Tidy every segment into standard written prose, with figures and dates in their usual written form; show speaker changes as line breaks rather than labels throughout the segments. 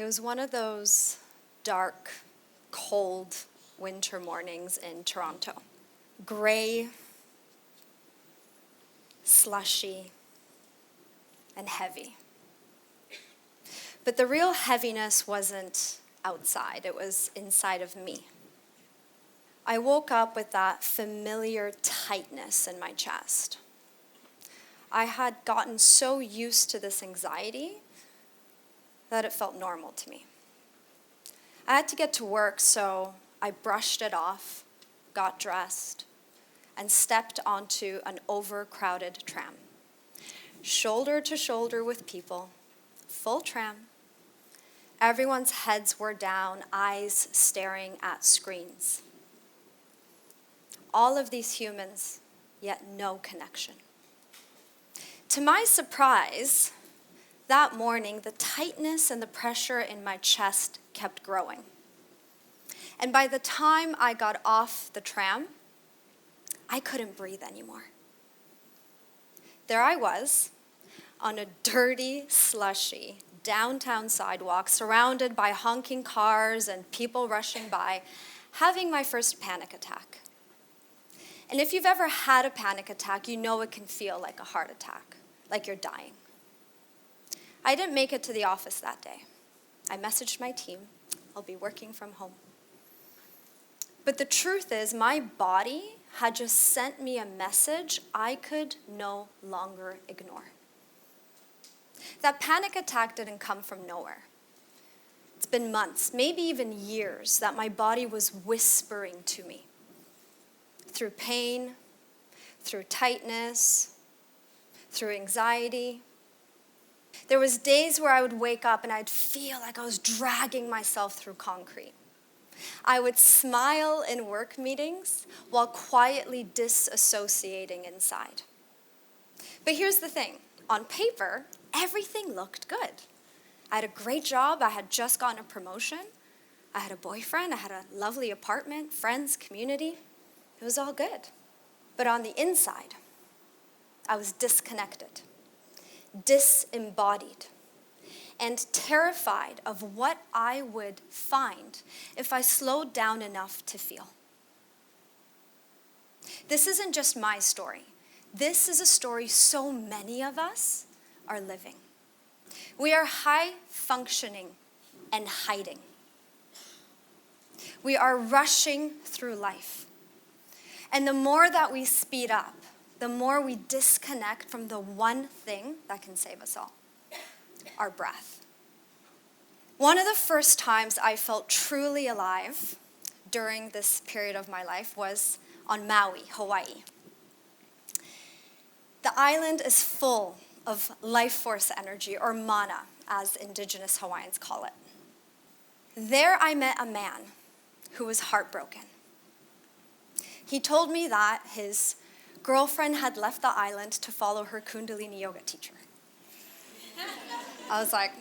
was one of those dark, cold winter mornings in Toronto. Gray, slushy, and heavy. But the real heaviness wasn't outside, it was inside of me. I woke up with that familiar tightness in my chest. I had gotten so used to this anxiety that it felt normal to me. I had to get to work, so I brushed it off, got dressed, and stepped onto an overcrowded tram. Shoulder to shoulder with people, full tram. Everyone's heads were down, eyes staring at screens. All of these humans, yet no connection. To my surprise, that morning, the tightness and the pressure in my chest kept growing. And by the time I got off the tram, I couldn't breathe anymore. There I was, on a dirty, slushy downtown sidewalk, surrounded by honking cars and people rushing by, having my first panic attack. And if you've ever had a panic attack, you know it can feel like a heart attack, like you're dying. I didn't make it to the office that day. I messaged my team, I'll be working from home. But the truth is, my body had just sent me a message I could no longer ignore. That panic attack didn't come from nowhere. It's been months, maybe even years, that my body was whispering to me. Through pain, through tightness, through anxiety. There was days where I would wake up and I'd feel like I was dragging myself through concrete. I would smile in work meetings while quietly disassociating inside. But here's the thing. On paper, everything looked good. I had a great job. I had just gotten a promotion. I had a boyfriend. I had a lovely apartment, friends, community. It was all good. But on the inside, I was disconnected, disembodied, and terrified of what I would find if I slowed down enough to feel. This isn't just my story. This is a story so many of us are living. We are high functioning and hiding. We are rushing through life. And the more that we speed up, the more we disconnect from the one thing that can save us all, our breath. One of the first times I felt truly alive during this period of my life was on Maui, Hawaii. The island is full of life force energy, or mana, as Indigenous Hawaiians call it. There I met a man who was heartbroken. He told me that his girlfriend had left the island to follow her Kundalini yoga teacher. I was like,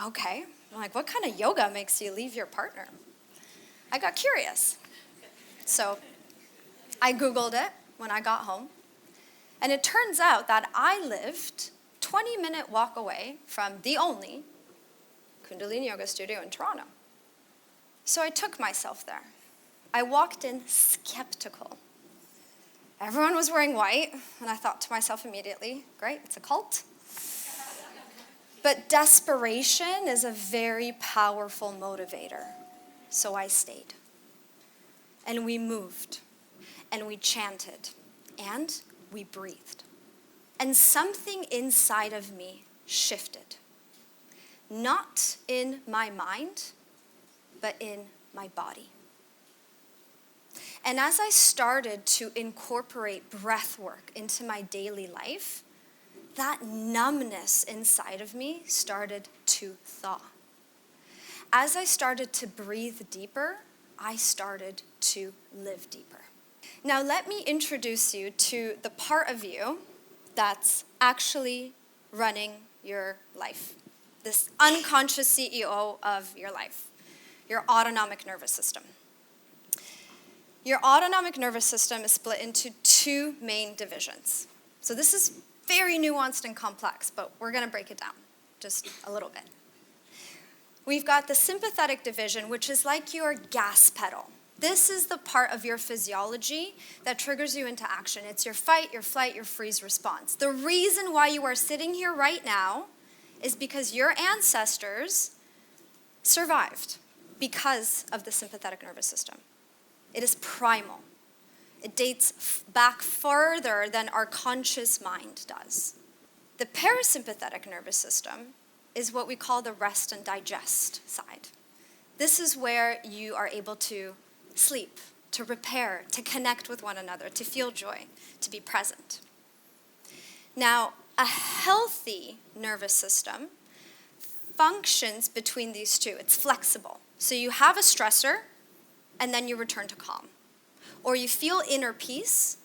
okay. I'm like, what kind of yoga makes you leave your partner? I got curious. So I Googled it when I got home. And it turns out that I lived 20-minute walk away from the only Kundalini yoga studio in Toronto. So I took myself there. I walked in skeptical. Everyone was wearing white, and I thought to myself immediately, great, it's a cult. But desperation is a very powerful motivator, so I stayed. And we moved, and we chanted, and we breathed. And something inside of me shifted. Not in my mind, but in my body. And as I started to incorporate breathwork into my daily life, that numbness inside of me started to thaw. As I started to breathe deeper, I started to live deeper. Now let me introduce you to the part of you that's actually running your life. This unconscious CEO of your life, your autonomic nervous system. Your autonomic nervous system is split into two main divisions. So this is very nuanced and complex, but we're going to break it down just a little bit. we've got the sympathetic division, which is like your gas pedal. This is the part of your physiology that triggers you into action. It's your fight, your flight, your freeze response. The reason why you are sitting here right now is because your ancestors survived because of the sympathetic nervous system. It is primal. It dates back further than our conscious mind does. The parasympathetic nervous system is what we call the rest and digest side. This is where you are able to sleep, to repair, to connect with one another, to feel joy, to be present. Now, a healthy nervous system functions between these two. It's flexible. So you have a stressor, and then you return to calm. Or you feel inner peace,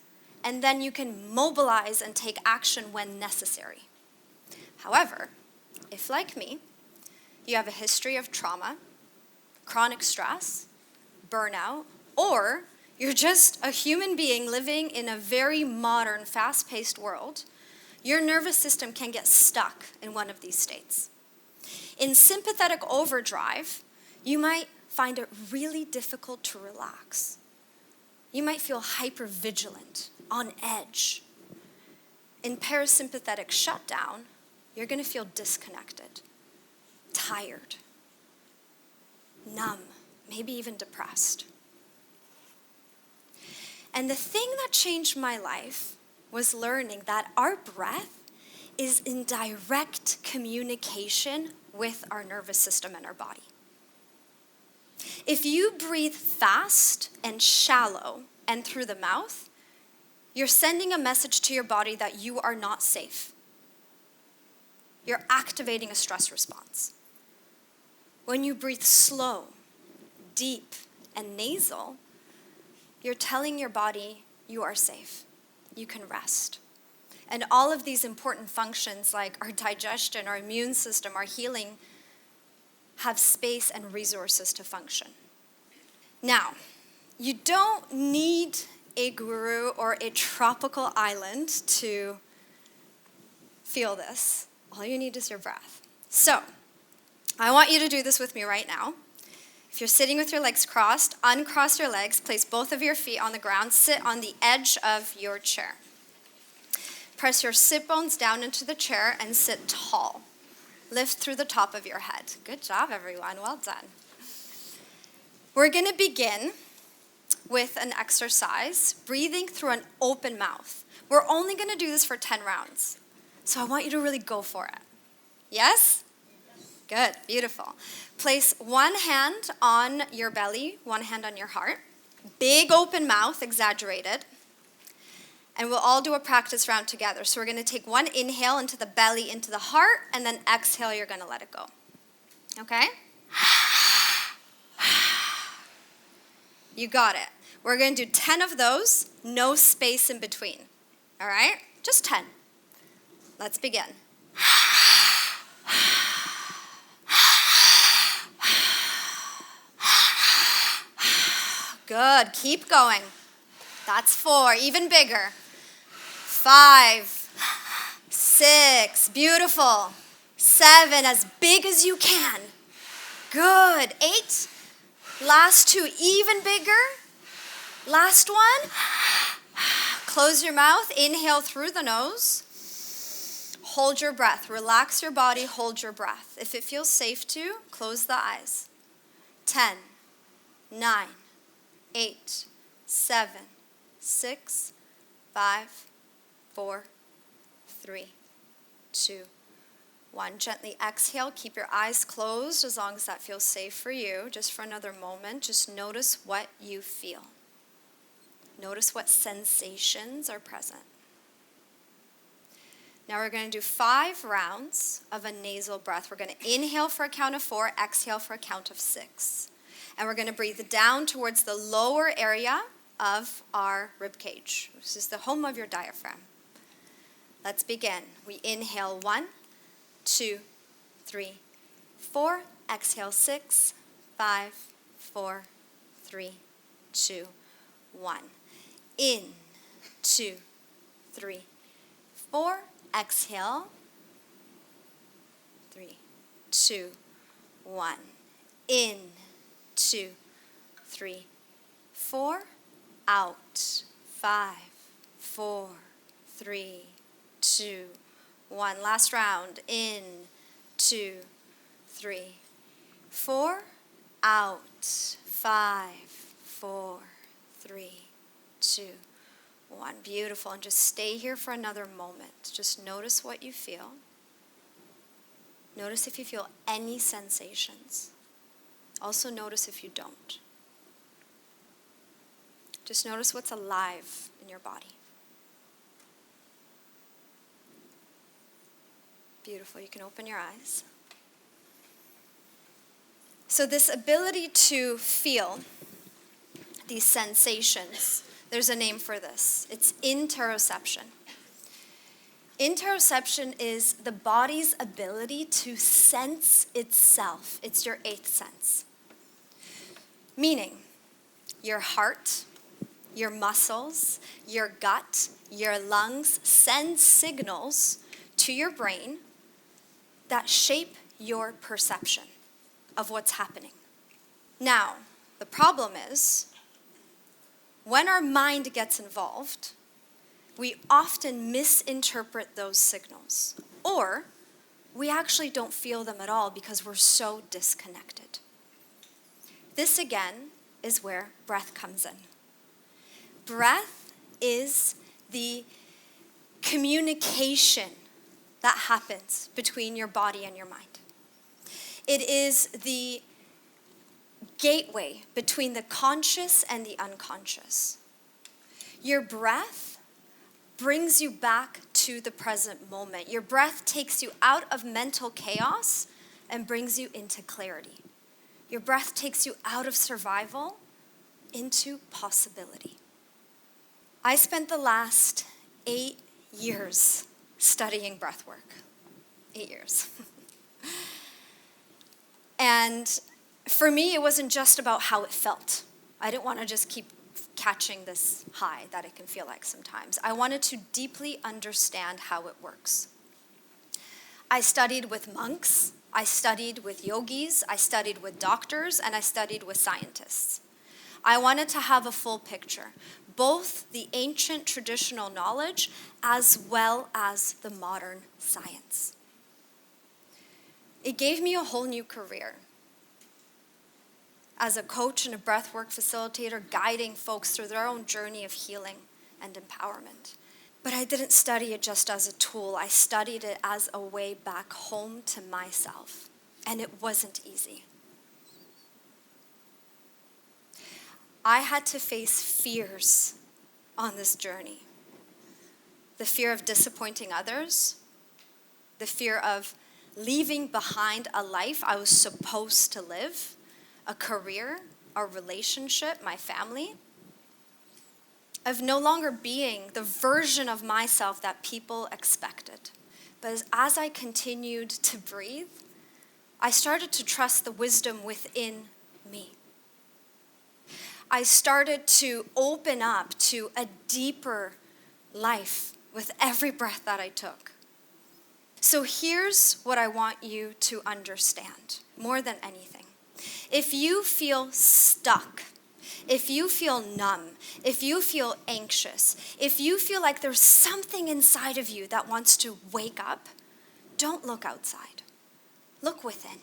and then you can mobilize and take action when necessary. However, if like me, you have a history of trauma, chronic stress, burnout, or you're just a human being living in a very modern, fast-paced world, your nervous system can get stuck in one of these states. In sympathetic overdrive, you might find it really difficult to relax. You might feel hypervigilant, on edge. In parasympathetic shutdown, you're going to feel disconnected, tired, numb, maybe even depressed. And the thing that changed my life was learning that our breath is in direct communication with our nervous system and our body. If you breathe fast and shallow and through the mouth, you're sending a message to your body that you are not safe. You're activating a stress response. When you breathe slow, deep, and nasal, you're telling your body you are safe. You can rest. And all of these important functions like our digestion, our immune system, our healing, have space and resources to function. Now, you don't need a guru or a tropical island to feel this. All you need is your breath. So, I want you to do this with me right now. If you're sitting with your legs crossed, uncross your legs, place both of your feet on the ground, sit on the edge of your chair. Press your sit bones down into the chair and sit tall. Lift through the top of your head. Good job, everyone. Well done. We're going to begin with an exercise, breathing through an open mouth. We're only going to do this for 10 rounds. So I want you to really go for it. Yes? Good. Beautiful. Place one hand on your belly, one hand on your heart. Big open mouth, exaggerated. And we'll all do a practice round together. So we're going to take one inhale into the belly, into the heart, and then exhale, you're going to let it go. Okay? You got it. We're going to do 10 of those, no space in between. All right? Just 10. Let's begin. Good. Keep going. That's 4. Even bigger. 5, 6. Beautiful. 7. As big as you can. Good. 8. Last 2. Even bigger. Last one. Close your mouth. Inhale through the nose. Hold your breath. Relax your body. Hold your breath. If it feels safe to, close the eyes. 10, 9, 8, 7, 6, 5, 4, 3, 2, 1. Gently exhale. Keep your eyes closed as long as that feels safe for you. Just for another moment, just notice what you feel. Notice what sensations are present. Now we're going to do 5 rounds of a nasal breath. We're going to inhale for a count of 4, exhale for a count of 6. And we're going to breathe down towards the lower area of our rib cage. This is the home of your diaphragm. Let's begin. We inhale 1, 2, 3, 4. Exhale 6, 5, 4, 3, 2, 1. In, 2, 3, 4. Exhale. 3, 2, 1. In, 2, 3, 4. Out, 5, 4, 3, 2, 1. Last round. In, 2, 3, 4. Out, 5, 4, 3, 2, 1. Beautiful. And just stay here for another moment. Just notice what you feel. Notice if you feel any sensations. Also notice if you don't. Just notice what's alive in your body. Beautiful. You can open your eyes. So this ability to feel these sensations, there's a name for this. It's interoception. Interoception is the body's ability to sense itself. It's your 8th sense. Meaning, your heart, your muscles, your gut, your lungs send signals to your brain that shape your perception of what's happening. Now, the problem is, when our mind gets involved, we often misinterpret those signals, or we actually don't feel them at all because we're so disconnected. This again is where breath comes in. Breath is the communication that happens between your body and your mind. It is the gateway between the conscious and the unconscious. Your breath brings you back to the present moment. Your breath takes you out of mental chaos and brings you into clarity. Your breath takes you out of survival into possibility. I spent the last 8 years studying breathwork. 8 years. And for me, it wasn't just about how it felt. I didn't want to just keep catching this high that it can feel like sometimes. I wanted to deeply understand how it works. I studied with monks, I studied with yogis, I studied with doctors, and I studied with scientists. I wanted to have a full picture, both the ancient traditional knowledge as well as the modern science. It gave me a whole new career as a coach and a breathwork facilitator, guiding folks through their own journey of healing and empowerment. But I didn't study it just as a tool. I studied it as a way back home to myself. And it wasn't easy. I had to face fears on this journey. The fear of disappointing others, the fear of leaving behind a life I was supposed to live, a career, a relationship, my family, of no longer being the version of myself that people expected. But as I continued to breathe, I started to trust the wisdom within me. I started to open up to a deeper life with every breath that I took. So here's what I want you to understand more than anything. If you feel stuck, if you feel numb, if you feel anxious, if you feel like there's something inside of you that wants to wake up, don't look outside. Look within.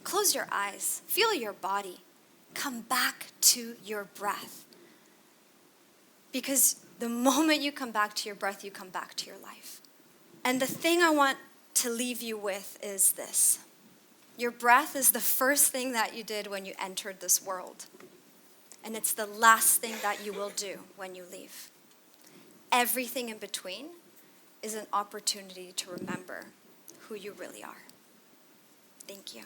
Close your eyes. Feel your body. Come back to your breath. Because the moment you come back to your breath, you come back to your life. And the thing I want to leave you with is this. Your breath is the first thing that you did when you entered this world. And it's the last thing that you will do when you leave. Everything in between is an opportunity to remember who you really are. Thank you.